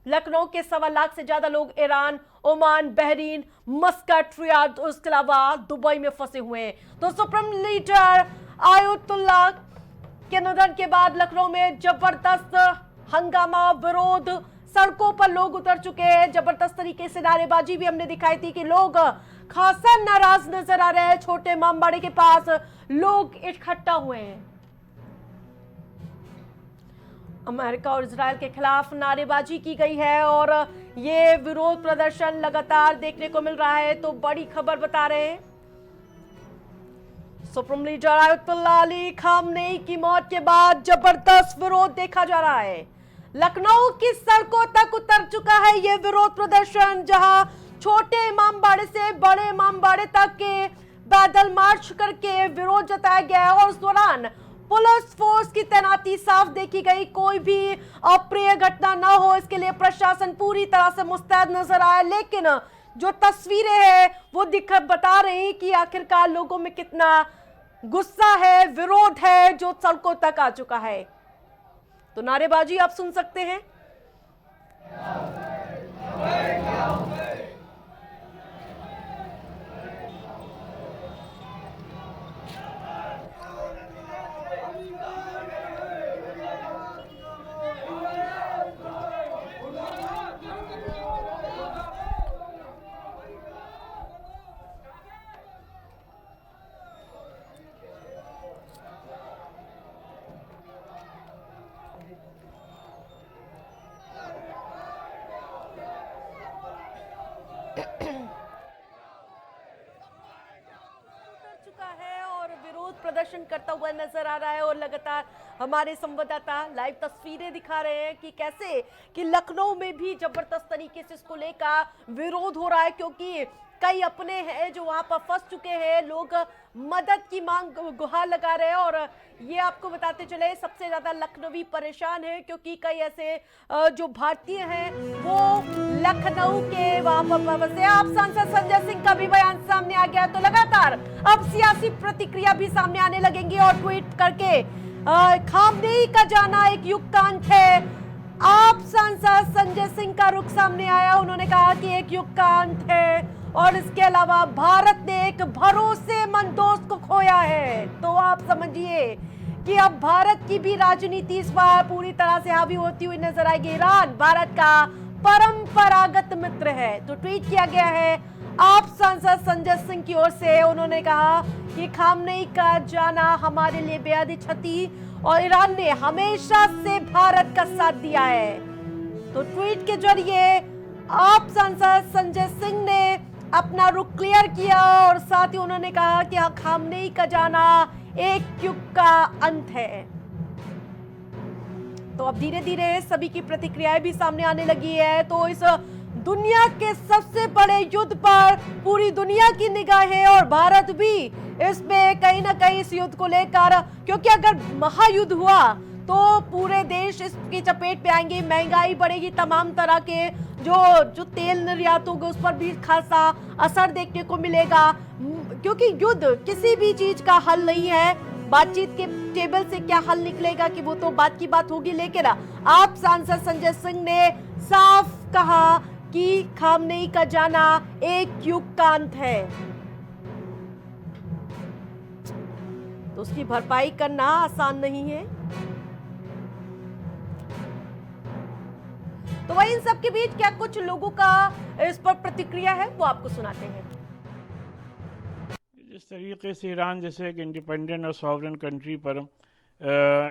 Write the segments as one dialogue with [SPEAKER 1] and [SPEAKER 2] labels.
[SPEAKER 1] लखनऊ के 1.25 से ज्यादा लोग Iran, Oman, Bahrain, Muscat, Riyadh, उसके अलावा दुबई में फंसे हुए हैं। तो सुप्रीम लीडर आयतुल्लाह के निधन के बाद लखनऊ में जबरदस्त हंगामा, विरोध, सड़कों पर लोग उतर चुके हैं। जबरदस्त तरीके से नारेबाजी भी हमने दिखाई थी कि लोग खासा नाराज नजर आ रहे हैं। छोटे इमामबाड़े के पास लोग इकट्ठा हुए हैं। अमेरिका और इजरायल के खिलाफ नारेबाजी की गई है और ये विरोध प्रदर्शन लगातार देखने को मिल रहा है। तो बड़ी खबर बता रहे हैं, supreme leader Ayatollah Ali Khamenei की मौत के बाद जबरदस्त विरोध देखा जा रहा है। लखनऊ की सड़कों तक उतर चुका है ये विरोध प्रदर्शन, जहां छोटे इमामबाड़े से बड़े इमामबाड़े तक के पैदल मार्च करके विरोध जताया गया है। और उस दौरान पुलिस फोर्स की तैनाती साफ देखी गई। कोई भी अप्रिय घटना ना हो, इसके लिए प्रशासन पूरी तरह से मुस्तैद नजर आया। लेकिन जो तस्वीरें हैं वो बता रही कि आखिरकार लोगों में कितना गुस्सा है, विरोध है, जो सड़कों तक आ चुका है। तो नारेबाजी आप सुन सकते हैं। चुका है और विरोध प्रदर्शन करता हुआ नजर आ रहा है। और लगातार हमारे संवाददाता लाइव तस्वीरें दिखा रहे हैं कि कैसे कि लखनऊ में भी जबरदस्त तरीके से इसको लेकर विरोध हो रहा है, क्योंकि कई अपने हैं जो वहां पर फंस चुके हैं। लोग मदद की मांग, गुहार लगा रहे हैं। और ये आपको बताते चले, सबसे ज्यादा लखनवी परेशान है क्योंकि कई ऐसे जो भारतीय हैं वो लखनऊ के वहां पर बसे। आप सांसद संजय सिंह का भी बयान सामने आ गया, तो लगातार अब सियासी प्रतिक्रिया भी सामने आने लगेंगी। और ट्वीट करके खामनेई का जाना एक युग का अंत है। आप सांसद संजय सिंह का रुख सामने आया, उन्होंने कहा कि एक युग का अंत है और इसके अलावा भारत ने एक भरोसेमंद दोस्त को खोया है। तो आप समझिए कि अब भारत की भी राजनीति इस बार पूरी तरह से हावी होती हुई नजर आएगी। ईरान भारत का परंपरागत मित्र है। तो ट्वीट किया गया है आप सांसद संजय सिंह की ओर से। उन्होंने कहा कि खामनेई का जाना हमारे लिए बेहद ही क्षति, और ईरान ने हमेशा से भारत का साथ दिया है। तो ट्वीट के जरिए आप सांसद संजय सिंह ने अपना रुख क्लियर किया और साथ ही उन्होंने कहा कि खामनेई का जाना एक युग का अंत है। तो अब धीरे धीरे सभी की प्रतिक्रियाएं भी सामने आने लगी है। तो इस दुनिया के सबसे बड़े युद्ध पर पूरी दुनिया की निगाह है और भारत भी इसमें कहीं ना कहीं इस युद्ध को लेकर, क्योंकि अगर महायुद्ध हुआ तो पूरे देश इसकी चपेट पे आएंगे, महंगाई बढ़ेगी, तमाम तरह के जो तेल निर्यात होगा उस पर भी खासा असर देखने को मिलेगा। क्योंकि युद्ध किसी भी चीज का हल नहीं है, बातचीत के टेबल से क्या हल निकलेगा कि वो तो बात की बात होगी। लेकिन आप सांसद संजय सिंह ने साफ कहा कि खामनेई का जाना एक युग का अंत है, तो उसकी भरपाई करना आसान नहीं है। तो वही इन सब के बीच क्या कुछ लोगों का इस पर प्रतिक्रिया है, वो आपको सुनाते हैं।
[SPEAKER 2] जिस तरीके से ईरान जैसे एक इंडिपेंडेंट और सॉवरेन कंट्री पर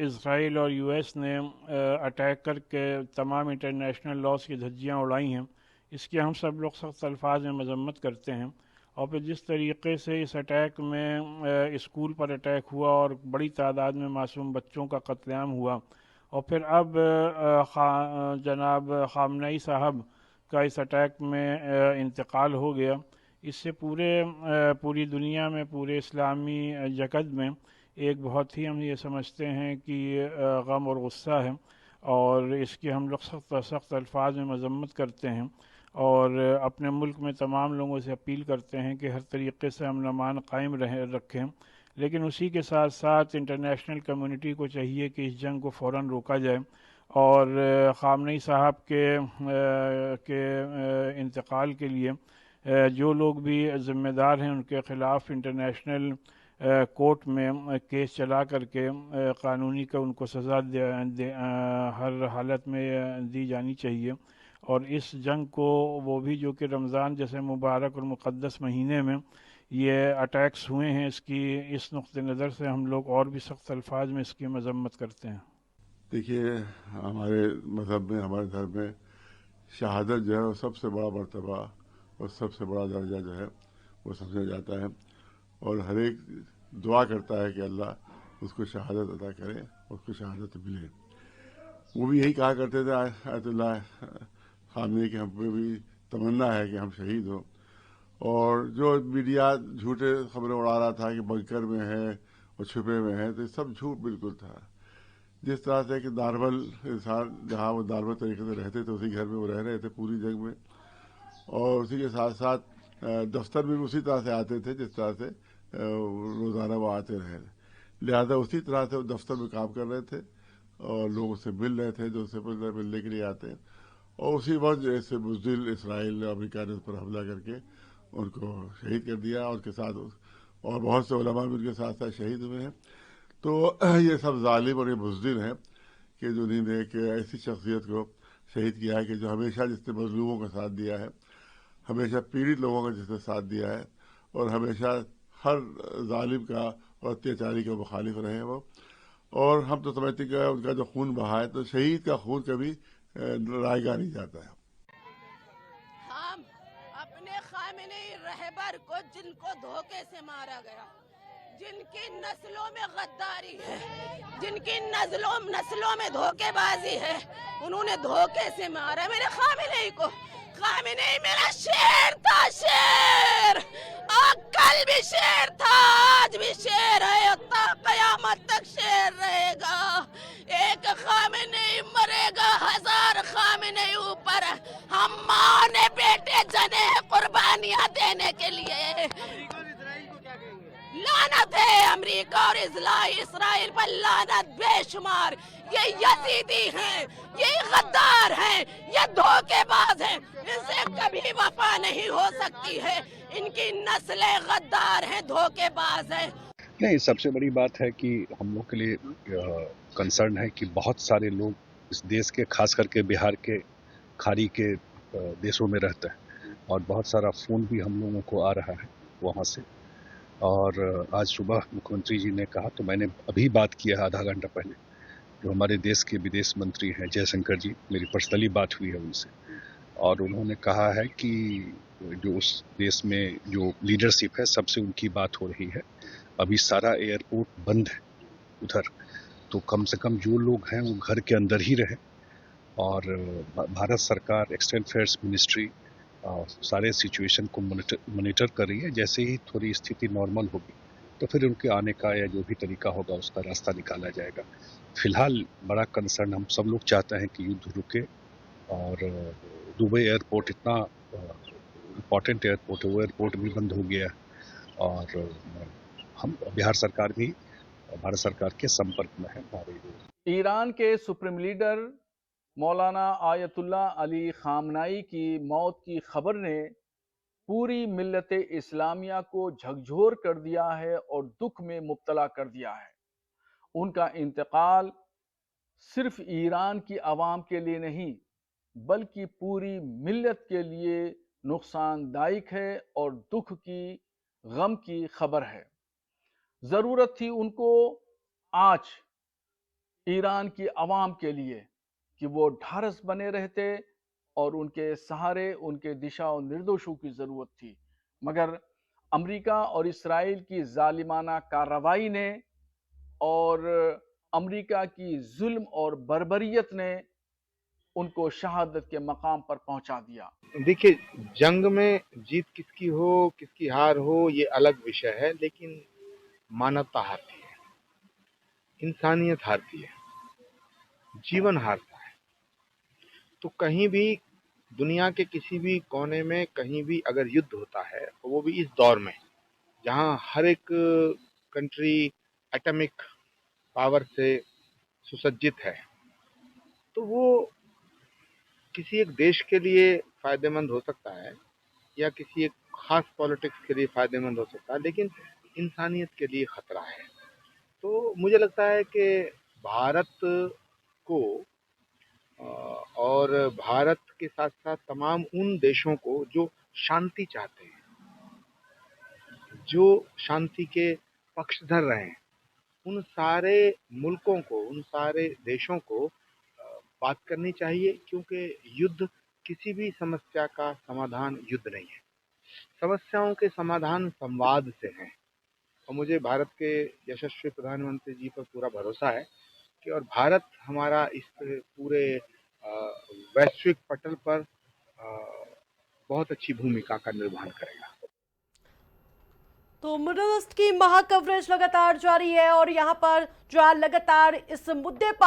[SPEAKER 2] इज़राइल और यूएस ने अटैक करके तमाम इंटरनेशनल लॉज की धज्जियाँ उड़ाई हैं, इसकी हम सब लोग सख्त अल्फाज में मजम्मत करते हैं। और फिर जिस तरीके से इस अटैक में स्कूल पर अटैक हुआ और बड़ी तादाद में मासूम बच्चों का कत्लेआम हुआ, और फिर अब जनाब खामनेई साहब का इस अटैक में इंतकाल हो गया, इससे पूरी दुनिया में, पूरे इस्लामी जगत में एक बहुत ही हम ये समझते हैं कि गम और गुस्सा है। और इसकी हम लोग सख्त अल्फाज में मजम्मत करते हैं और अपने मुल्क में तमाम लोगों से अपील करते हैं कि हर तरीके से अमन कायम रखें। लेकिन उसी के साथ साथ इंटरनेशनल कम्युनिटी को चाहिए कि इस जंग को फ़ौरन रोका जाए और ख़ामनेई साहब के इंतकाल के लिए जो लोग भी ज़िम्मेदार हैं उनके ख़िलाफ़ इंटरनेशनल कोर्ट में केस चला करके क़ानूनी का उनको सज़ा हर हालत में दी जानी चाहिए। और इस जंग को वो भी जो कि रमज़ान जैसे मुबारक और मुक़द्दस महीने में ये अटैक्स हुए हैं, इसकी इस नुक्ते नज़र से हम लोग और भी सख्त अल्फाज में इसकी मजम्मत करते हैं।
[SPEAKER 3] देखिए, हमारे मज़हब में, हमारे धर्म में शहादत जो है वो सबसे बड़ा मर्तबा और सबसे बड़ा दर्जा जो है वो समझा जाता है। और हर एक दुआ करता है कि अल्लाह उसको शहादत अता करे, उसको शहादत मिले। वो भी यही कहा करते थे आयतुल्लाह खामनेई की हम पे भी तमन्ना है कि हम शहीद हों। और जो मीडिया झूठे खबरें उड़ा रहा था कि बंकर में है और छुपे में है, तो ये सब झूठ बिल्कुल था। जिस तरह से कि नॉर्मल इंसान जहाँ वो नॉर्मल तरीके से रहते थे उसी घर में वो रह रहे थे पूरी जंग में, और उसी के साथ साथ दफ्तर में भी उसी तरह से आते थे जिस तरह से रोज़ाना वो आते रहे। लिहाजा उसी तरह से वो दफ्तर में काम कर रहे थे और लोगों से मिल रहे थे जो उससे मिलने के लिए आते हैं। और उसी वक्त जैसे बुज़दिल इसराइल अमेरिका ने उस पर हमला करके उनको शहीद कर दिया। उनके साथ और बहुत से उलमा भी उनके साथ साथ शहीद हुए हैं। तो ये सब जालिम और ये बुज़दिल हैं कि जिन्होंने एक ऐसी शख्सियत को शहीद किया है कि जो हमेशा जिसने मजलूमों का साथ दिया है, हमेशा पीड़ित लोगों का जिसने साथ दिया है, और हमेशा हर जालिम का और अत्याचारी का मुखालिफ रहे हैं वो। और हम तो समझते हैं कि उनका जो खून बहा है, तो शहीद का खून कभी रायगा नहीं जाता है।
[SPEAKER 4] हम अपने खामेनेई रहबर को, जिनको धोखे से मारा गया, जिनकी नस्लों में गद्दारी है, जिनकी नस्लों में धोखेबाजी है, उन्होंने धोखे से मारा मेरे खामेनेई को। खामेनेई मेरा शेर था, शेर। कल भी शेर था, आज भी शेर है, कयामत तक शेर रहेगा। एक खामेनेई मरेगा, हजार खामेनेई ऊपर। हम माँ ने बेटे जने हैं कुर्बानियां देने के लिए। लानत है अमेरिका और इसराइल पर, लानत बेशुमार। ये यजीदी हैं, ये गद्दार हैं, ये धोखेबाज हैं। इनसे कभी वफा नहीं हो सकती है। इनकी नस्लें गद्दार हैं, धोखेबाज हैं।
[SPEAKER 5] नहीं, सबसे बड़ी बात है कि हम लोग के लिए कंसर्न है कि बहुत सारे लोग इस देश के, खास करके बिहार के खाड़ी के देशों में रहते हैं, और बहुत सारा फ़ोन भी हम लोगों को आ रहा है वहाँ से। और आज सुबह मुख्यमंत्री जी ने कहा, तो मैंने अभी बात किया आधा घंटा पहले, जो हमारे देश के विदेश मंत्री हैं जयशंकर जी, मेरी पर्सनली बात हुई है उनसे, और उन्होंने कहा है कि जो उस देश में जो लीडरशिप है सबसे उनकी बात हो रही है। अभी सारा एयरपोर्ट बंद है उधर, तो कम से कम जो लोग हैं वो घर के अंदर ही रहे। और भारत सरकार, एक्सटर्नल अफेयर्स मिनिस्ट्री सारे सिचुएशन को मॉनिटर कर रही है। जैसे ही थोड़ी स्थिति नॉर्मल होगी तो फिर उनके आने का या जो भी तरीका होगा उसका रास्ता निकाला जाएगा। फिलहाल बड़ा कंसर्न, हम सब लोग चाहते हैं कि युद्ध रुके, और दुबई एयरपोर्ट इतना इम्पॉर्टेंट एयरपोर्ट है, वो एयरपोर्ट भी बंद हो गया। और हम बिहार सरकार भी भारत सरकार के संपर्क में है।
[SPEAKER 6] ईरान के सुप्रीम लीडर मौलाना आयतुल्ला अली खामनाई की मौत की खबर ने पूरी मिल्लत इस्लामिया को झकझोर कर दिया है और दुख में मुब्तला कर दिया है। उनका इंतकाल सिर्फ ईरान की आवाम के लिए नहीं बल्कि पूरी मिल्लत के लिए नुकसानदायक है और दुख की, गम की खबर है। ज़रूरत थी उनको आज ईरान की आवाम के लिए कि वो ढारस बने रहते और उनके सहारे, उनके दिशा और निर्देशों की ज़रूरत थी। मगर अमेरिका और इसराइल की जालिमाना कार्रवाई ने और अमेरिका की जुल्म और बर्बरियत ने उनको शहादत के मकाम पर पहुंचा दिया।
[SPEAKER 7] देखिए, जंग में जीत किसकी हो, किसकी हार हो, ये अलग विषय है, लेकिन मानवता हारती है, इंसानियत हारती है, जीवन हारता है। तो कहीं भी दुनिया के किसी भी कोने में कहीं भी अगर युद्ध होता है, वो भी इस दौर में जहां हर एक कंट्री एटॉमिक पावर से सुसज्जित है, तो वो किसी एक देश के लिए फायदेमंद हो सकता है या किसी एक खास पॉलिटिक्स के लिए फायदेमंद हो सकता है, लेकिन इंसानियत के लिए खतरा है। तो मुझे लगता है कि भारत को और भारत के साथ साथ तमाम उन देशों को जो शांति चाहते हैं, जो शांति के पक्षधर रहे हैं, उन सारे मुल्कों को, उन सारे देशों को बात करनी चाहिए, क्योंकि युद्ध किसी भी समस्या का समाधान युद्ध नहीं है। समस्याओं के समाधान संवाद से हैं और मुझे भारत के यशस्वी प्रधानमंत्री जी पर पूरा भरोसा है कि और भारत हमारा इस पूरे वैश्विक पटल पर बहुत अच्छी भूमिका का निर्वहन करेगा।
[SPEAKER 1] तो मिडल ईस्ट की महा कवरेज लगातार जारी है और यहाँ पर जो लगातार इस मुद्दे पर